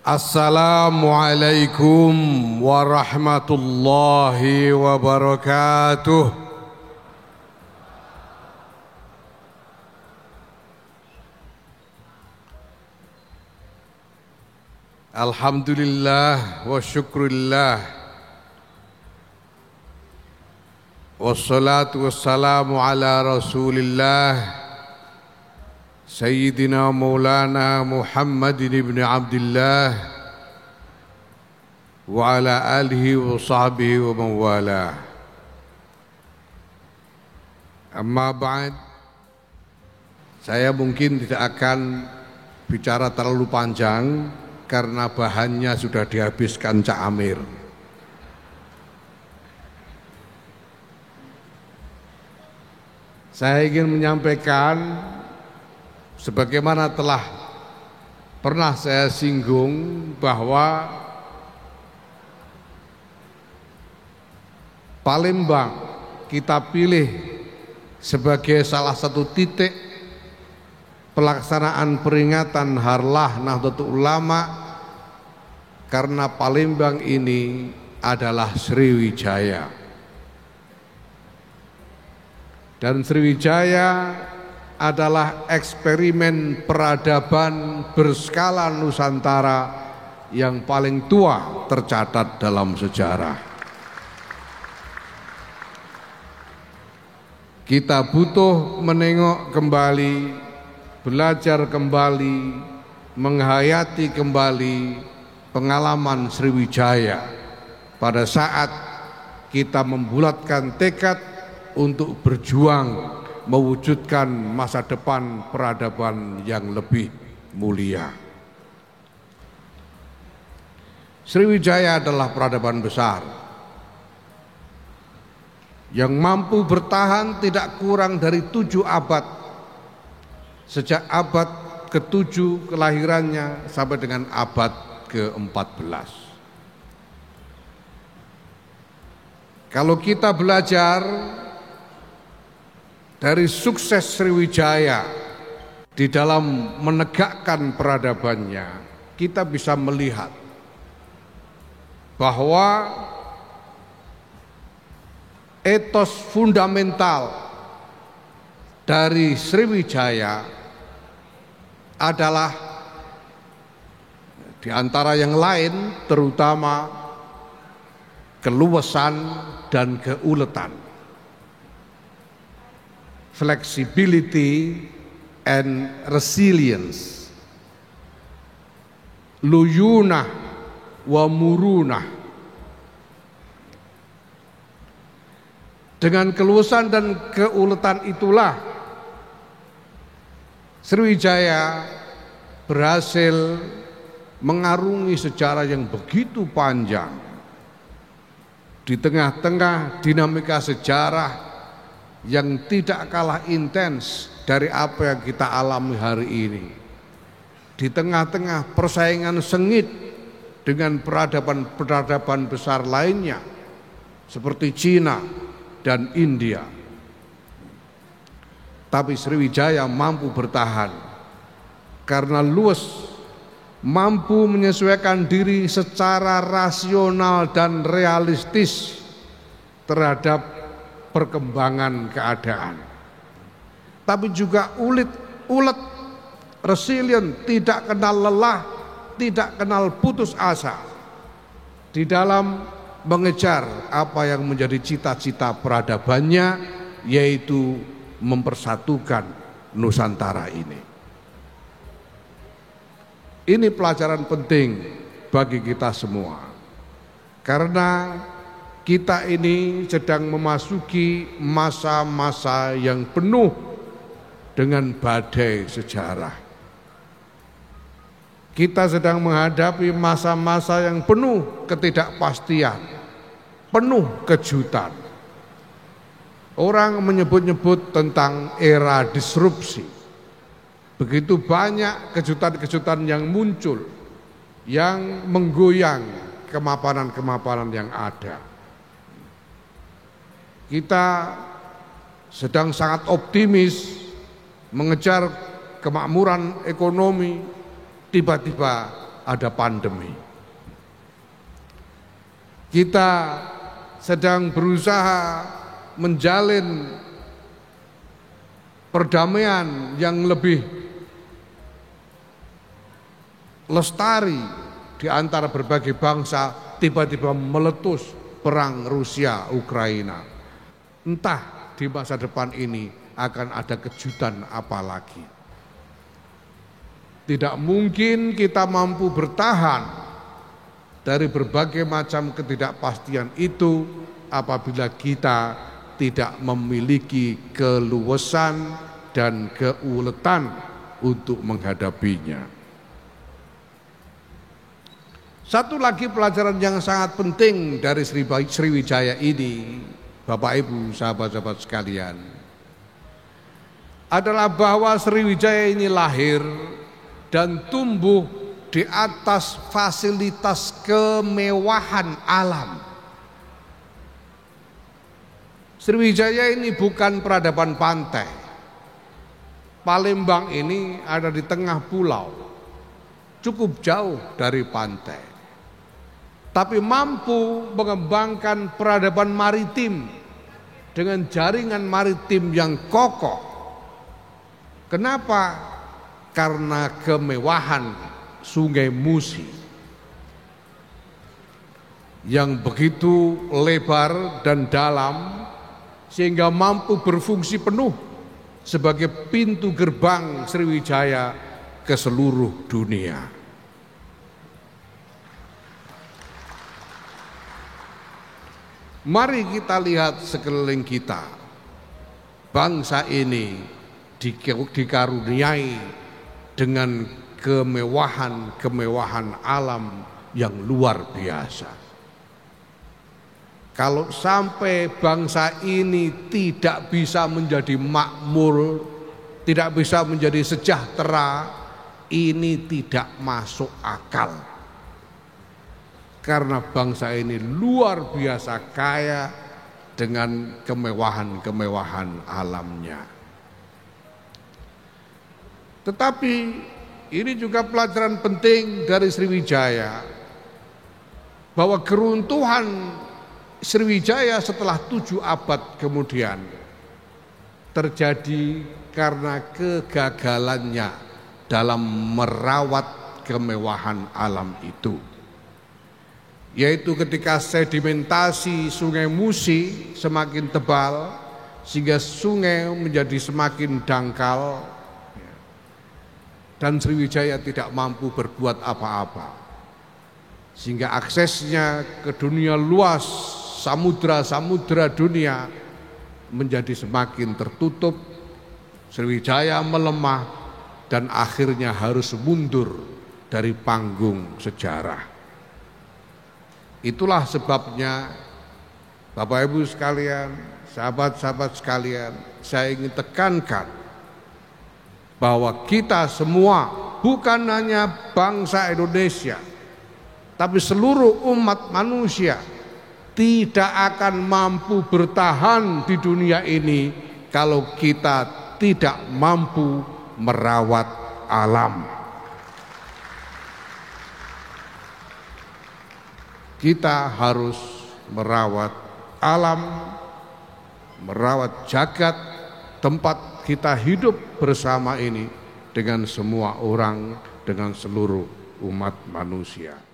Assalamualaikum warahmatullahi wabarakatuh. Alhamdulillah wa syukurillah, wassalatu wassalamu ala rasulillah Sayyidina Maulana Muhammadin ibn Abdullah wa ala alihi wa sahbihi wa mawala. Amma ba'd, saya mungkin tidak akan bicara terlalu panjang karena bahannya sudah dihabiskan Cak Amir. Saya ingin menyampaikan sebagaimana telah pernah saya singgung bahwa Palembang kita pilih sebagai salah satu titik pelaksanaan peringatan Harlah Nahdlatul Ulama karena Palembang ini adalah Sriwijaya. Dan Sriwijaya adalah eksperimen peradaban berskala Nusantara yang paling tua tercatat dalam sejarah. Kita butuh menengok kembali, belajar kembali, menghayati kembali pengalaman Sriwijaya pada saat kita membulatkan tekad untuk berjuang mewujudkan masa depan peradaban yang lebih mulia. Sriwijaya adalah peradaban besar yang mampu bertahan tidak kurang dari 7 abad, sejak abad ke-7 kelahirannya sampai dengan abad ke-14. Kalau kita belajar dari sukses Sriwijaya di dalam menegakkan peradabannya, kita bisa melihat bahwa etos fundamental dari Sriwijaya adalah di antara yang lain terutama keluasan dan keuletan, flexibility and resilience, luyunah wa murunah. Dengan keluasan dan keuletan itulah Sriwijaya berhasil mengarungi sejarah yang begitu panjang di tengah-tengah dinamika sejarah yang tidak kalah intens dari apa yang kita alami hari ini, di tengah-tengah persaingan sengit dengan peradaban-peradaban besar lainnya seperti Cina dan India. Tapi Sriwijaya mampu bertahan karena luas, mampu menyesuaikan diri secara rasional dan realistis terhadap perkembangan keadaan, tapi juga ulet, resilient, tidak kenal lelah, tidak kenal putus asa di dalam mengejar apa yang menjadi cita-cita peradabannya, yaitu mempersatukan Nusantara ini. Ini pelajaran penting bagi kita semua, karena kita ini sedang memasuki masa-masa yang penuh dengan badai sejarah. Kita sedang menghadapi masa-masa yang penuh ketidakpastian, penuh kejutan. Orang menyebut-nyebut tentang era disrupsi. Begitu banyak kejutan-kejutan yang muncul, yang menggoyang kemapanan-kemapanan yang ada. Kita sedang sangat optimis mengejar kemakmuran ekonomi, tiba-tiba ada pandemi. Kita sedang berusaha menjalin perdamaian yang lebih lestari di antara berbagai bangsa, tiba-tiba meletus perang Rusia-Ukraina. Entah di masa depan ini akan ada kejutan apa lagi. Tidak mungkin kita mampu bertahan dari berbagai macam ketidakpastian itu apabila kita tidak memiliki keluasan dan keuletan untuk menghadapinya. Satu lagi pelajaran yang sangat penting dari Sriwijaya ini, Bapak Ibu, sahabat-sahabat sekalian, adalah bahwa Sriwijaya ini lahir dan tumbuh di atas fasilitas kemewahan alam. Sriwijaya ini bukan peradaban pantai. Palembang ini ada di tengah pulau, cukup jauh dari pantai, tapi mampu mengembangkan peradaban maritim dengan jaringan maritim yang kokoh. Kenapa? Karena kemewahan Sungai Musi yang begitu lebar dan dalam sehingga mampu berfungsi penuh sebagai pintu gerbang Sriwijaya ke seluruh dunia. Mari kita lihat sekeliling kita. Bangsa ini dikaruniai dengan kemewahan alam yang luar biasa. Kalau sampai bangsa ini tidak bisa menjadi makmur, tidak bisa menjadi sejahtera, ini tidak masuk akal. Karena bangsa ini luar biasa kaya dengan kemewahan alamnya. Tetapi ini juga pelajaran penting dari Sriwijaya, bahwa keruntuhan Sriwijaya setelah 7 abad kemudian terjadi karena kegagalannya dalam merawat kemewahan alam itu. Yaitu ketika sedimentasi Sungai Musi semakin tebal sehingga sungai menjadi semakin dangkal dan Sriwijaya tidak mampu berbuat apa-apa, sehingga aksesnya ke dunia luas, samudra dunia menjadi semakin tertutup. Sriwijaya melemah dan akhirnya harus mundur dari panggung sejarah. Itulah sebabnya Bapak Ibu sekalian, sahabat-sahabat sekalian, saya ingin tekankan bahwa kita semua, bukan hanya bangsa Indonesia, tapi seluruh umat manusia tidak akan mampu bertahan di dunia ini kalau kita tidak mampu merawat alam. Kita harus merawat alam, merawat jagat tempat kita hidup bersama ini dengan semua orang, dengan seluruh umat manusia.